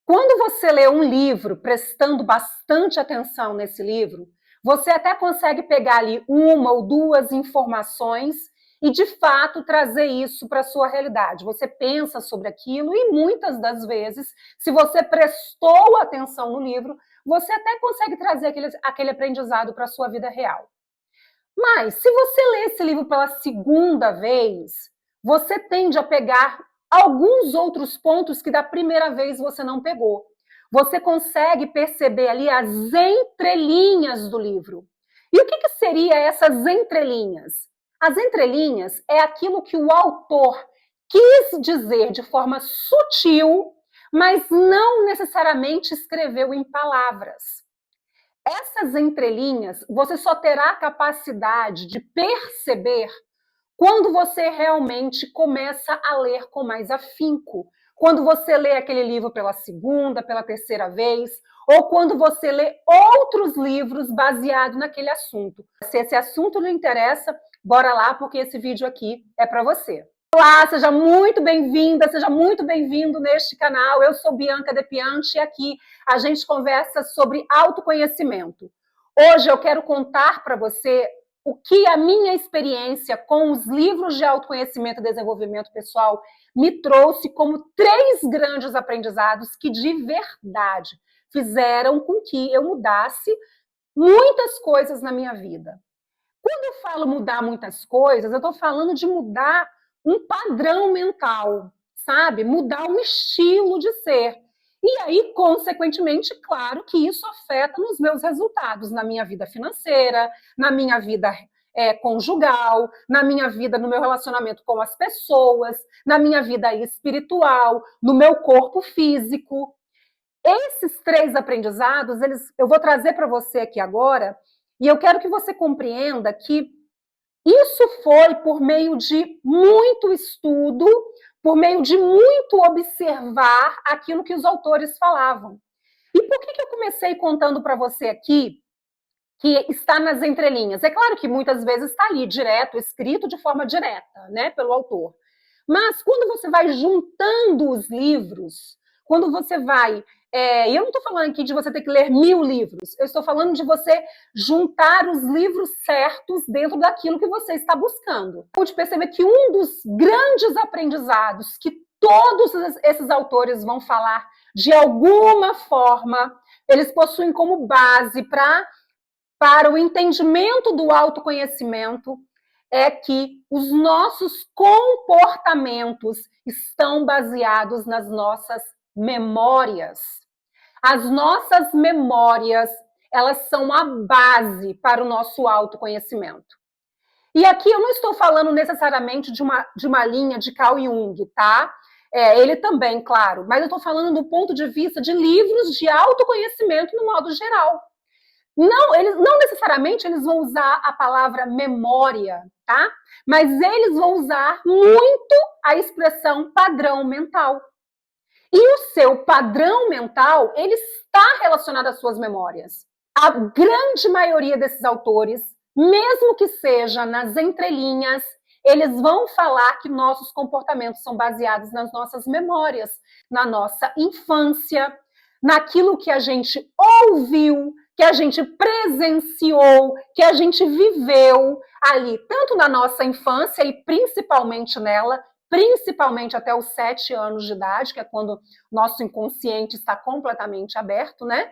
Quando você lê um livro, prestando bastante atenção nesse livro, você até consegue pegar ali uma ou duas informações e, de fato, trazer isso para a sua realidade. Você pensa sobre aquilo e, muitas das vezes, se você prestou atenção no livro, você até consegue trazer aquele aprendizado para a sua vida real. Mas, se você lê esse livro pela segunda vez, você tende a pegar alguns outros pontos que da primeira vez você não pegou. Você consegue perceber ali as entrelinhas do livro. E o que seria essas entrelinhas? As entrelinhas é aquilo que o autor quis dizer de forma sutil, mas não necessariamente escreveu em palavras. Essas entrelinhas você só terá a capacidade de perceber quando você realmente começa a ler com mais afinco. Quando você lê aquele livro pela segunda, pela terceira vez, ou quando você lê outros livros baseados naquele assunto. Se esse assunto lhe interessa, bora lá, porque esse vídeo aqui é para você. Olá, seja muito bem-vinda, seja muito bem-vindo neste canal. Eu sou Bianca Depiante e aqui a gente conversa sobre autoconhecimento. Hoje eu quero contar para você o que a minha experiência com os livros de autoconhecimento e desenvolvimento pessoal me trouxe como 3 grandes aprendizados que de verdade fizeram com que eu mudasse muitas coisas na minha vida. Quando eu falo mudar muitas coisas, eu estou falando de mudar um padrão mental, sabe? Mudar um estilo de ser. E aí, consequentemente, claro que isso afeta nos meus resultados, na minha vida financeira, na minha vida conjugal, na minha vida, no meu relacionamento com as pessoas, na minha vida espiritual, no meu corpo físico. Esses 3 aprendizados, eu vou trazer para você aqui agora, e eu quero que você compreenda que isso foi por meio de muito estudo, por meio de muito observar aquilo que os autores falavam. E por que eu comecei contando para você aqui que está nas entrelinhas? É claro que muitas vezes está ali direto, escrito de forma direta, né, pelo autor. Mas quando você vai juntando os livros, quando você vai... E eu não estou falando aqui de você ter que ler 1000 livros, eu estou falando de você juntar os livros certos dentro daquilo que você está buscando. Pude perceber que um dos grandes aprendizados que todos esses autores vão falar, de alguma forma, eles possuem como base para o entendimento do autoconhecimento, é que os nossos comportamentos estão baseados nas nossas memórias. As nossas memórias, elas são a base para o nosso autoconhecimento. E aqui eu não estou falando necessariamente de uma linha de Carl Jung, tá? Ele também, claro, mas eu estou falando do ponto de vista de livros de autoconhecimento no modo geral. Não necessariamente eles vão usar a palavra memória, tá? Mas eles vão usar muito a expressão padrão mental. E o seu padrão mental, ele está relacionado às suas memórias. A grande maioria desses autores, mesmo que seja nas entrelinhas, eles vão falar que nossos comportamentos são baseados nas nossas memórias, na nossa infância, naquilo que a gente ouviu, que a gente presenciou, que a gente viveu ali, tanto na nossa infância e principalmente nela, principalmente até os 7 anos de idade, que é quando o nosso inconsciente está completamente aberto, né?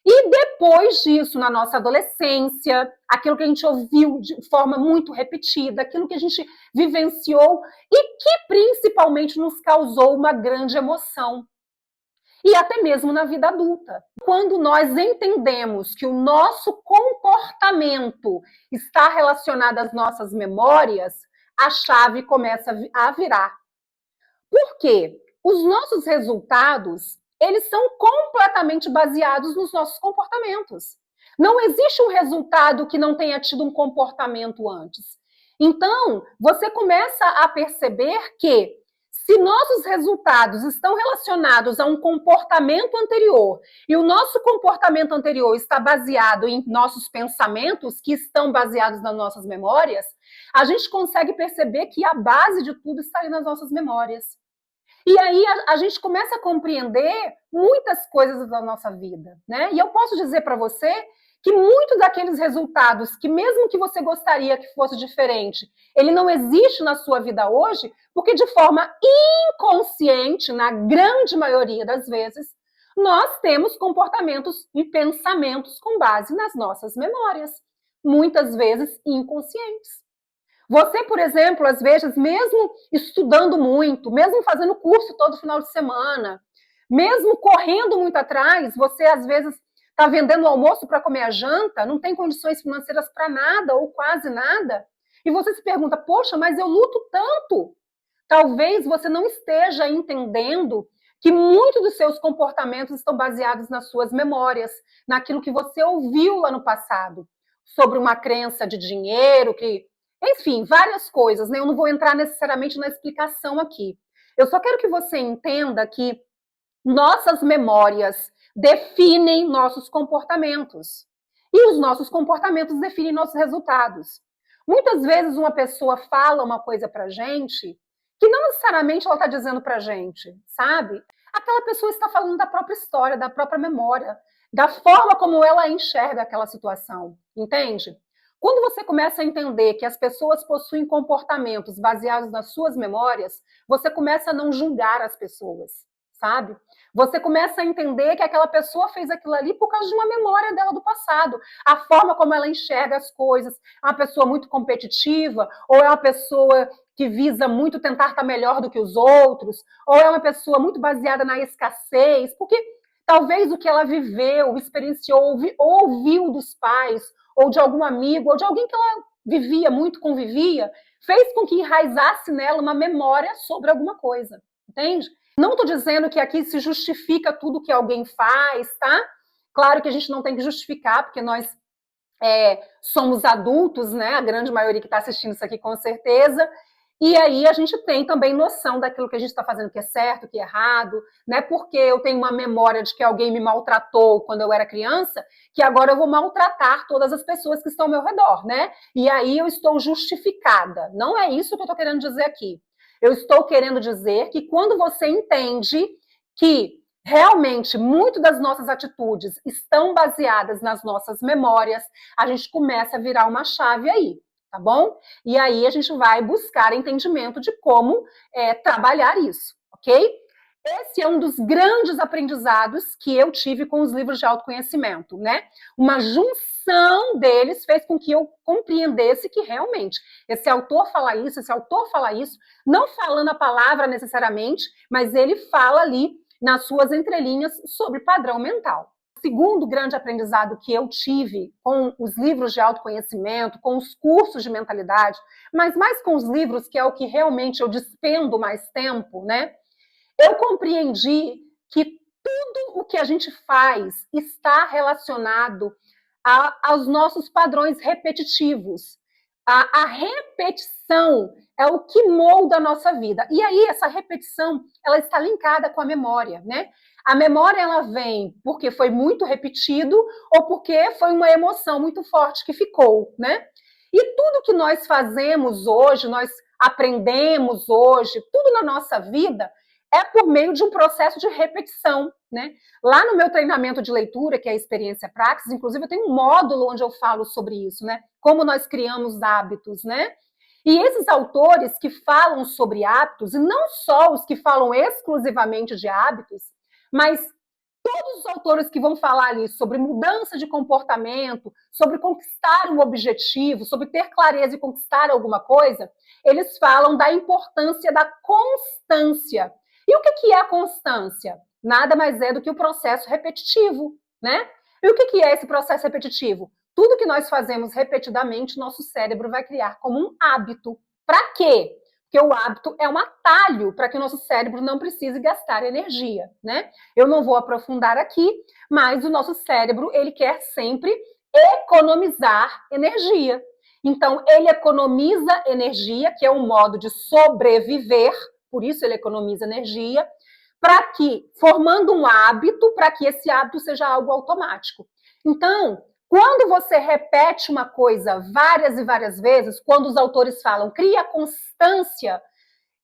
E depois disso, na nossa adolescência, aquilo que a gente ouviu de forma muito repetida, aquilo que a gente vivenciou e que principalmente nos causou uma grande emoção. E até mesmo na vida adulta. Quando nós entendemos que o nosso comportamento está relacionado às nossas memórias, a chave começa a virar. Por quê? Os nossos resultados, eles são completamente baseados nos nossos comportamentos. Não existe um resultado que não tenha tido um comportamento antes. Então, você começa a perceber que se nossos resultados estão relacionados a um comportamento anterior e o nosso comportamento anterior está baseado em nossos pensamentos, que estão baseados nas nossas memórias, a gente consegue perceber que a base de tudo está ali nas nossas memórias. E aí a gente começa a compreender muitas coisas da nossa vida, né? E eu posso dizer para você que muitos daqueles resultados que mesmo que você gostaria que fosse diferente, ele não existe na sua vida hoje, porque de forma inconsciente, na grande maioria das vezes, nós temos comportamentos e pensamentos com base nas nossas memórias, muitas vezes inconscientes. Você, por exemplo, às vezes, mesmo estudando muito, mesmo fazendo curso todo final de semana, mesmo correndo muito atrás, você às vezes está vendendo o almoço para comer a janta, não tem condições financeiras para nada ou quase nada, e você se pergunta, poxa, mas eu luto tanto. Talvez você não esteja entendendo que muitos dos seus comportamentos estão baseados nas suas memórias, naquilo que você ouviu lá no passado, sobre uma crença de dinheiro, que, enfim, várias coisas, né? Eu não vou entrar necessariamente na explicação aqui. Eu só quero que você entenda que nossas memórias definem nossos comportamentos. E os nossos comportamentos definem nossos resultados. Muitas vezes uma pessoa fala uma coisa pra gente que não necessariamente ela está dizendo pra gente, sabe? Aquela pessoa está falando da própria história, da própria memória, da forma como ela enxerga aquela situação, entende? Quando você começa a entender que as pessoas possuem comportamentos baseados nas suas memórias, você começa a não julgar as pessoas, sabe? Você começa a entender que aquela pessoa fez aquilo ali por causa de uma memória dela do passado. A forma como ela enxerga as coisas. É uma pessoa muito competitiva, ou é uma pessoa que visa muito tentar estar melhor do que os outros, ou é uma pessoa muito baseada na escassez, porque talvez o que ela viveu, experienciou, ouviu dos pais, ou de algum amigo, ou de alguém que ela vivia muito, convivia, fez com que enraizasse nela uma memória sobre alguma coisa, entende? Não estou dizendo que aqui se justifica tudo que alguém faz, tá? Claro que a gente não tem que justificar, porque nós somos adultos, né? A grande maioria que está assistindo isso aqui, com certeza. E aí a gente tem também noção daquilo que a gente está fazendo que é certo, que é errado, né? Porque eu tenho uma memória de que alguém me maltratou quando eu era criança, que agora eu vou maltratar todas as pessoas que estão ao meu redor, né? E aí eu estou justificada. Não é isso que eu estou querendo dizer aqui. Eu estou querendo dizer que quando você entende que realmente muito das nossas atitudes estão baseadas nas nossas memórias, a gente começa a virar uma chave aí, tá bom? E aí a gente vai buscar entendimento de como trabalhar isso, ok? Esse é um dos grandes aprendizados que eu tive com os livros de autoconhecimento, né? Uma junção deles fez com que eu compreendesse que realmente esse autor fala isso, não falando a palavra necessariamente, mas ele fala ali nas suas entrelinhas sobre padrão mental. O segundo grande aprendizado que eu tive com os livros de autoconhecimento, com os cursos de mentalidade, mas mais com os livros, que é o que realmente eu despendo mais tempo, né? Eu compreendi que tudo o que a gente faz está relacionado aos nossos padrões repetitivos. A repetição é o que molda a nossa vida. E aí, essa repetição, ela está linkada com a memória, né? A memória, ela vem porque foi muito repetido ou porque foi uma emoção muito forte que ficou, né? E tudo que nós fazemos hoje, nós aprendemos hoje, tudo na nossa vida, é por meio de um processo de repetição, né? Lá no meu treinamento de leitura, que é a experiência Praxis, inclusive eu tenho um módulo onde eu falo sobre isso, né? Como nós criamos hábitos, né? E esses autores que falam sobre hábitos, e não só os que falam exclusivamente de hábitos, mas todos os autores que vão falar ali sobre mudança de comportamento, sobre conquistar um objetivo, sobre ter clareza e conquistar alguma coisa, eles falam da importância da constância. E o que é a constância? Nada mais é do que o processo repetitivo, né? E o que é esse processo repetitivo? Tudo que nós fazemos repetidamente, nosso cérebro vai criar como um hábito. Para quê? Porque o hábito é um atalho para que o nosso cérebro não precise gastar energia, né? Eu não vou aprofundar aqui, mas o nosso cérebro, ele quer sempre economizar energia. Então, ele economiza energia, que é um modo de sobreviver, por isso ele economiza energia, para que, formando um hábito, para que esse hábito seja algo automático. Então, quando você repete uma coisa várias e várias vezes, quando os autores falam cria constância,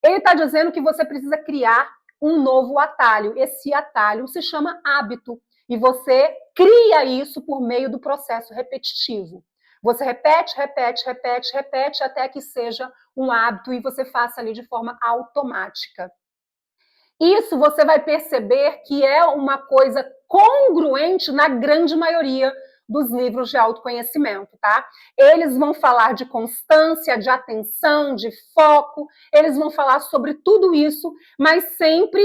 ele está dizendo que você precisa criar um novo atalho. Esse atalho se chama hábito. E você cria isso por meio do processo repetitivo. Você repete, repete, repete, repete, até que seja um hábito e você faça ali de forma automática. Isso você vai perceber que é uma coisa congruente na grande maioria dos livros de autoconhecimento, tá? Eles vão falar de constância, de atenção, de foco, eles vão falar sobre tudo isso, mas sempre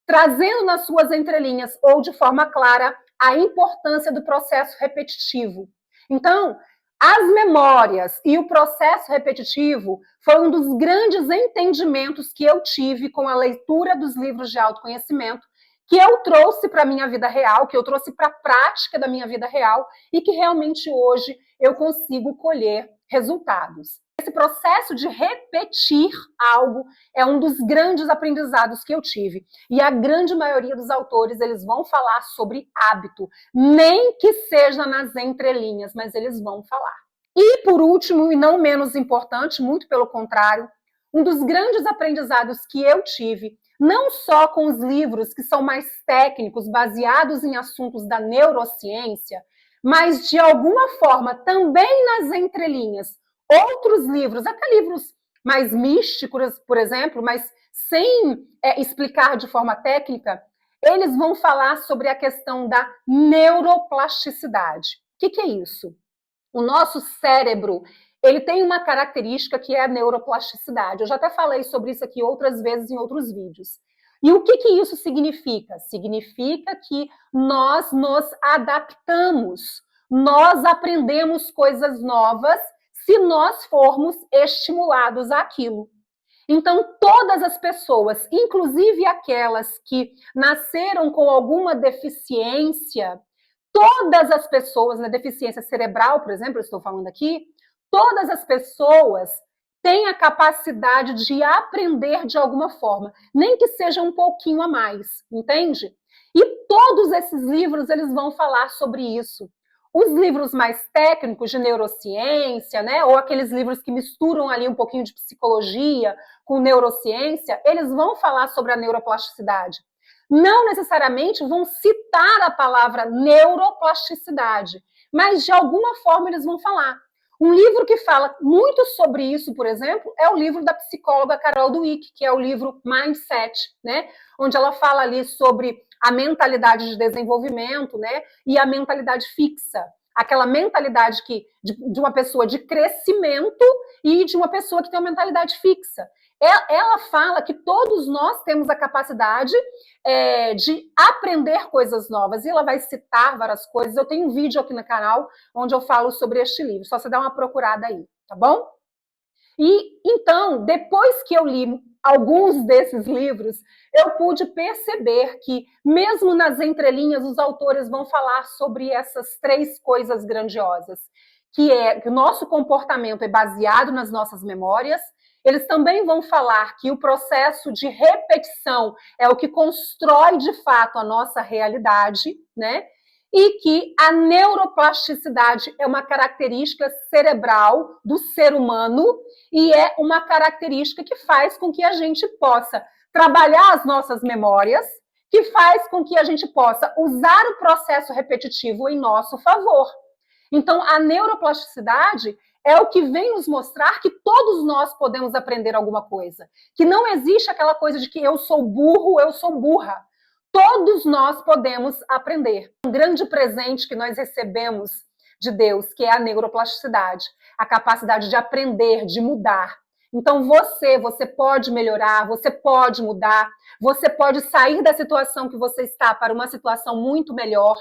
trazendo nas suas entrelinhas ou de forma clara a importância do processo repetitivo. Então, as memórias e o processo repetitivo foi um dos grandes entendimentos que eu tive com a leitura dos livros de autoconhecimento, que eu trouxe para a minha vida real, que eu trouxe para a prática da minha vida real e que realmente hoje eu consigo colher resultados. Esse processo de repetir algo é um dos grandes aprendizados que eu tive. E a grande maioria dos autores, eles vão falar sobre hábito, nem que seja nas entrelinhas, mas eles vão falar. E por último, e não menos importante, muito pelo contrário, um dos grandes aprendizados que eu tive, não só com os livros que são mais técnicos, baseados em assuntos da neurociência, mas de alguma forma também nas entrelinhas, outros livros, até livros mais místicos, por exemplo, mas sem explicar de forma técnica, eles vão falar sobre a questão da neuroplasticidade. O que é isso? O nosso cérebro, ele tem uma característica que é a neuroplasticidade. Eu já até falei sobre isso aqui outras vezes em outros vídeos. E o que isso significa? Significa que nós nos adaptamos, nós aprendemos coisas novas se nós formos estimulados àquilo. Então, todas as pessoas, inclusive aquelas que nasceram com alguma deficiência, todas as pessoas, na deficiência cerebral, por exemplo, eu estou falando aqui, todas as pessoas têm a capacidade de aprender de alguma forma, nem que seja um pouquinho a mais, entende? E todos esses livros, eles vão falar sobre isso. Os livros mais técnicos de neurociência, né, ou aqueles livros que misturam ali um pouquinho de psicologia com neurociência, eles vão falar sobre a neuroplasticidade. Não necessariamente vão citar a palavra neuroplasticidade, mas de alguma forma eles vão falar. Um livro que fala muito sobre isso, por exemplo, é o livro da psicóloga Carol Dweck, que é o livro Mindset, né? Onde ela fala ali sobre a mentalidade de desenvolvimento, né? E a mentalidade fixa. Aquela mentalidade de uma pessoa de crescimento e de uma pessoa que tem uma mentalidade fixa. Ela fala que todos nós temos a capacidade de aprender coisas novas, e ela vai citar várias coisas. Eu tenho um vídeo aqui no canal onde eu falo sobre este livro, só você dá uma procurada aí, tá bom? E então, depois que eu li alguns desses livros, eu pude perceber que, mesmo nas entrelinhas, os autores vão falar sobre essas três coisas grandiosas, que é que o nosso comportamento é baseado nas nossas memórias. Eles também vão falar que o processo de repetição é o que constrói, de fato, a nossa realidade, né? E que a neuroplasticidade é uma característica cerebral do ser humano e é uma característica que faz com que a gente possa trabalhar as nossas memórias, que faz com que a gente possa usar o processo repetitivo em nosso favor. Então, a neuroplasticidade é o que vem nos mostrar que todos nós podemos aprender alguma coisa. Que não existe aquela coisa de que eu sou burro, eu sou burra. Todos nós podemos aprender. Um grande presente que nós recebemos de Deus, que é a neuroplasticidade, a capacidade de aprender, de mudar. Então você pode melhorar, você pode mudar, você pode sair da situação que você está para uma situação muito melhor,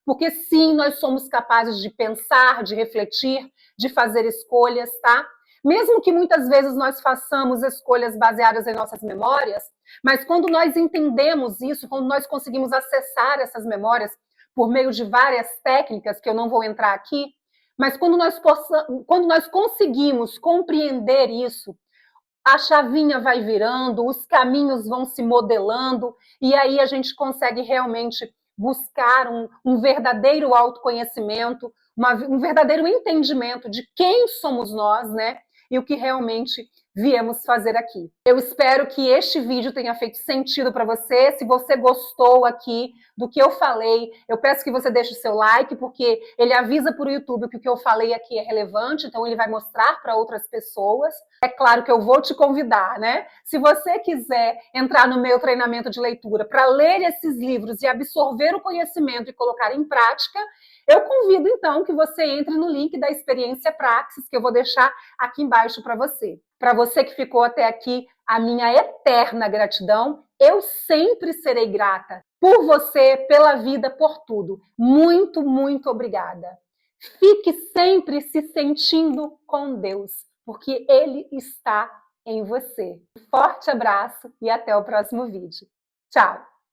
porque sim, nós somos capazes de pensar, de refletir, de fazer escolhas, tá? Mesmo que muitas vezes nós façamos escolhas baseadas em nossas memórias, mas quando nós entendemos isso, quando nós conseguimos acessar essas memórias por meio de várias técnicas, que eu não vou entrar aqui, mas quando nós conseguimos compreender isso, a chavinha vai virando, os caminhos vão se modelando, e aí a gente consegue realmente buscar um verdadeiro autoconhecimento, um verdadeiro entendimento de quem somos nós, né? E o que realmente viemos fazer aqui. Eu espero que este vídeo tenha feito sentido para você. Se você gostou aqui do que eu falei, eu peço que você deixe o seu like, porque ele avisa para o YouTube que o que eu falei aqui é relevante, então ele vai mostrar para outras pessoas. É claro que eu vou te convidar, né? Se você quiser entrar no meu treinamento de leitura para ler esses livros e absorver o conhecimento e colocar em prática, eu convido então que você entre no link da Experiência Praxis, que eu vou deixar aqui embaixo para você. Para você que ficou até aqui, a minha eterna gratidão. Eu sempre serei grata por você, pela vida, por tudo. Muito, muito obrigada. Fique sempre se sentindo com Deus, porque Ele está em você. Forte abraço e até o próximo vídeo. Tchau!